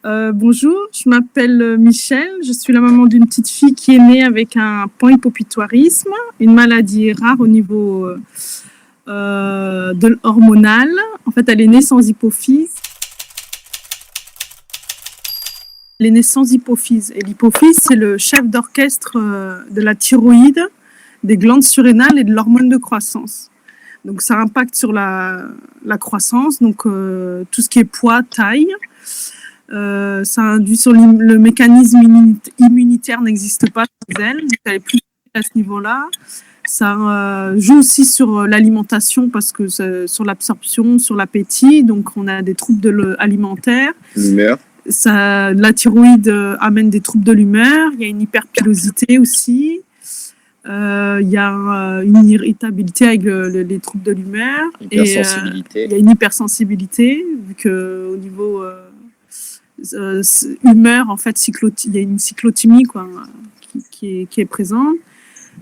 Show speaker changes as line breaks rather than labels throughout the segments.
Bonjour, je m'appelle Michel. Je suis la maman d'une petite fille qui est née avec un panhypopituarisme, une maladie rare au niveau hormonal. En fait, elle est née sans hypophyse. Elle est née sans hypophyse. Et l'hypophyse, c'est le chef d'orchestre de la thyroïde, des glandes surrénales et de l'hormone de croissance. Donc, ça impacte sur la croissance, donc tout ce qui est poids, taille. Ça induit sur le mécanisme immunitaire n'existe pas chez elle, donc elle est plus à ce niveau-là. Ça joue aussi sur l'alimentation parce que sur l'absorption, sur l'appétit, donc on a des troubles alimentaires.
L'humeur.
La thyroïde amène des troubles de l'humeur. Il y a une hyperpilosité aussi. Il y a une irritabilité avec les troubles de l'humeur.
Hypersensibilité.
Il y a une hypersensibilité vu qu'au niveau humeur, en fait, il y a une cyclothymie quoi, qui est présente.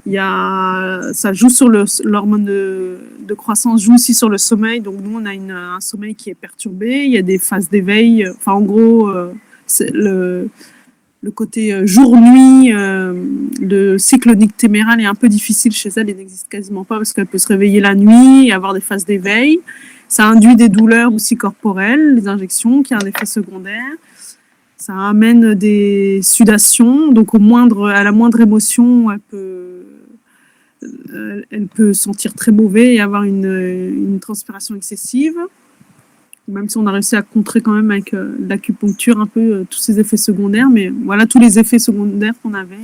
Ça joue sur l'hormone de croissance, joue aussi sur le sommeil. Donc nous, on a un sommeil qui est perturbé. Il y a des phases d'éveil. Enfin, en gros, le côté jour-nuit, le cycle nictéméral est un peu difficile chez elle. Il n'existe quasiment pas parce qu'elle peut se réveiller la nuit et avoir des phases d'éveil. Ça induit des douleurs aussi corporelles, les injections, qui ont un effet secondaire. Ça amène des sudations. Donc, à la moindre émotion, elle peut sentir très mauvais et avoir une transpiration excessive. Même si on a réussi à contrer quand même avec l'acupuncture un peu tous ces effets secondaires. Mais voilà tous les effets secondaires qu'on avait.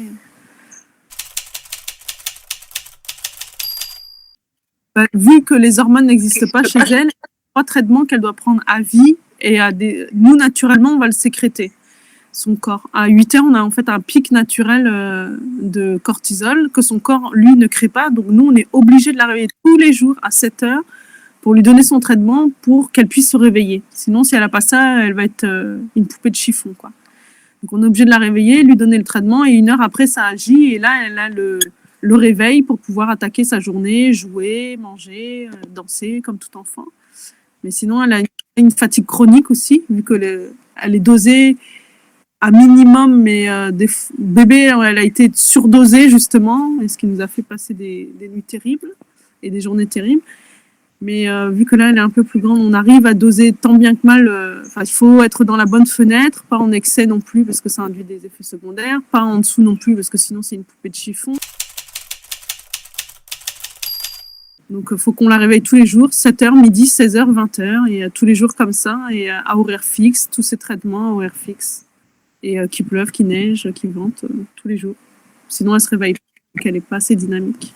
Vu que les hormones n'existent pas chez elle, il y a 3 traitements qu'elle doit prendre à vie et nous, naturellement, on va le sécréter, son corps. À 8 heures, on a en fait un pic naturel de cortisol que son corps, lui, ne crée pas. Donc, nous, on est obligé de la réveiller tous les jours à 7 heures pour lui donner son traitement pour qu'elle puisse se réveiller. Sinon, si elle n'a pas ça, elle va être une poupée de chiffon, quoi. Donc, on est obligé de la réveiller, lui donner le traitement et 1 heure après, ça agit. Et là, elle a le réveil pour pouvoir attaquer sa journée, jouer, manger, danser comme tout enfant. Mais sinon, elle a une fatigue chronique aussi, vu qu'elle est dosée à minimum, mais bébé, elle a été surdosée justement, et ce qui nous a fait passer des nuits terribles et des journées terribles. Mais vu que là, elle est un peu plus grande, on arrive à doser tant bien que mal. Il faut être dans la bonne fenêtre, pas en excès non plus, parce que ça induit des effets secondaires, pas en dessous non plus, parce que sinon, c'est une poupée de chiffon. Donc, il faut qu'on la réveille tous les jours, 7h, midi, 16h, 20h, et tous les jours comme ça, et à horaire fixe, tous ces traitements à horaire fixe. Et qu'il pleuve, qu'il neige, qu'il vente, tous les jours. Sinon, elle se réveille pas, qu'elle n'est pas assez dynamique.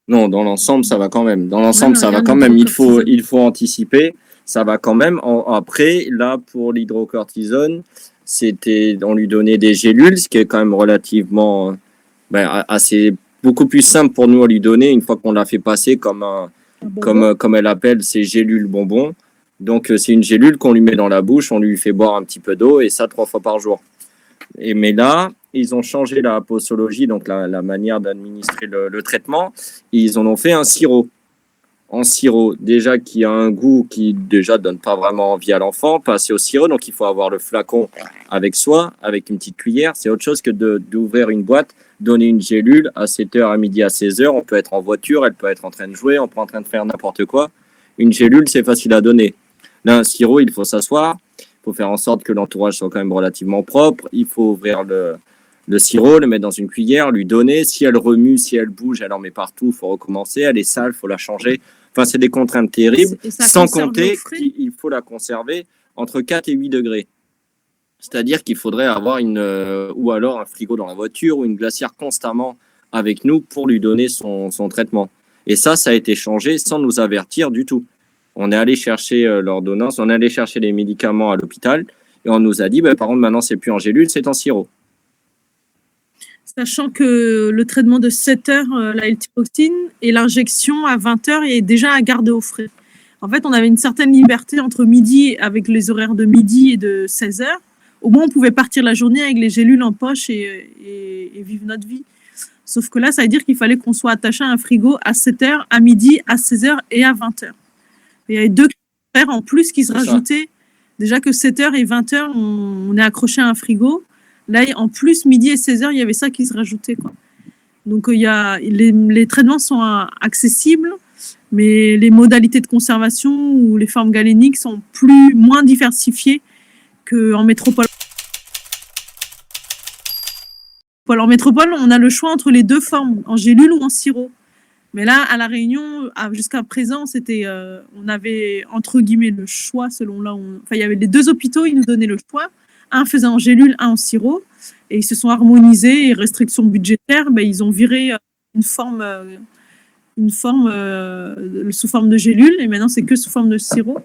Non, dans l'ensemble, ça va quand même. Dans l'ensemble, ça va quand même. Il faut anticiper. Ça va quand même. Après, là, pour l'hydrocortisone, on lui donnait des gélules, ce qui est quand même relativement beaucoup plus simple pour nous à lui donner une fois qu'on l'a fait passer comme elle appelle ces gélules bonbons. Donc, c'est une gélule qu'on lui met dans la bouche, on lui fait boire un petit peu d'eau et ça 3 fois par jour. Mais là, ils ont changé la posologie, donc la manière d'administrer le traitement. Ils en ont fait un sirop. En sirop, déjà qui a un goût qui déjà donne pas vraiment envie à l'enfant, passer au sirop. Donc, il faut avoir le flacon avec soi, avec une petite cuillère. C'est autre chose que d'ouvrir une boîte, donner une gélule à 7h, à midi, à 16h. On peut être en voiture, elle peut être en train de jouer, on peut être en train de faire n'importe quoi. Une gélule, c'est facile à donner. Là, un sirop, il faut s'asseoir. Il faut faire en sorte que l'entourage soit quand même relativement propre. Il faut ouvrir le sirop, le mettre dans une cuillère, lui donner. Si elle remue, si elle bouge, elle en met partout, il faut recommencer. Elle est sale, il faut la changer. Enfin, c'est des contraintes terribles. Sans compter qu'il faut la conserver entre 4 et 8 degrés. C'est-à-dire qu'il faudrait avoir ou alors un frigo dans la voiture ou une glacière constamment avec nous pour lui donner son traitement. Et ça a été changé sans nous avertir du tout. On est allé chercher l'ordonnance, on est allé chercher les médicaments à l'hôpital et on nous a dit, par contre, maintenant, c'est plus en gélule, c'est en sirop.
Sachant que le traitement de 7 heures, la L-tyroxine, et l'injection à 20 heures est déjà à garder au frais. En fait, on avait une certaine liberté entre midi, avec les horaires de midi et de 16 heures. Au moins, on pouvait partir la journée avec les gélules en poche et vivre notre vie. Sauf que là, ça veut dire qu'il fallait qu'on soit attaché à un frigo à 7 heures, à midi, à 16 heures et à 20 heures. Il y avait 2 faire en plus qui se
C'est ça.
rajoutait. Déjà que 7h et 20h, on est accroché à un frigo. Là, en plus, midi et 16h, il y avait ça qui se rajoutait, quoi. Donc, les traitements sont accessibles, mais les modalités de conservation ou les formes galéniques sont moins diversifiées qu'en métropole. En métropole, on a le choix entre les deux formes, en gélule ou en sirop. Mais là, à La Réunion, jusqu'à présent, on avait entre guillemets le choix selon là où il y avait les deux hôpitaux, ils nous donnaient le choix. Un faisait en gélule, un en sirop. Et ils se sont harmonisés et restrictions budgétaires, ils ont viré une forme sous forme de gélule et maintenant c'est que sous forme de sirop.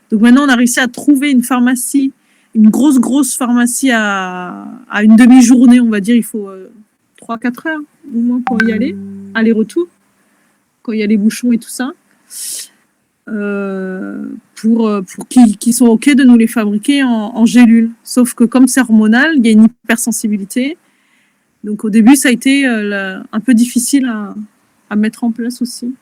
Donc maintenant on a réussi à trouver une pharmacie, une grosse pharmacie à une demi-journée, on va dire, il faut 3-4 heures au moins pour y aller, aller-retour, quand il y a les bouchons et tout ça. Pour qui sont OK de nous les fabriquer en gélule. Sauf que comme c'est hormonal, il y a une hypersensibilité. Donc au début, ça a été un peu difficile à mettre en place aussi.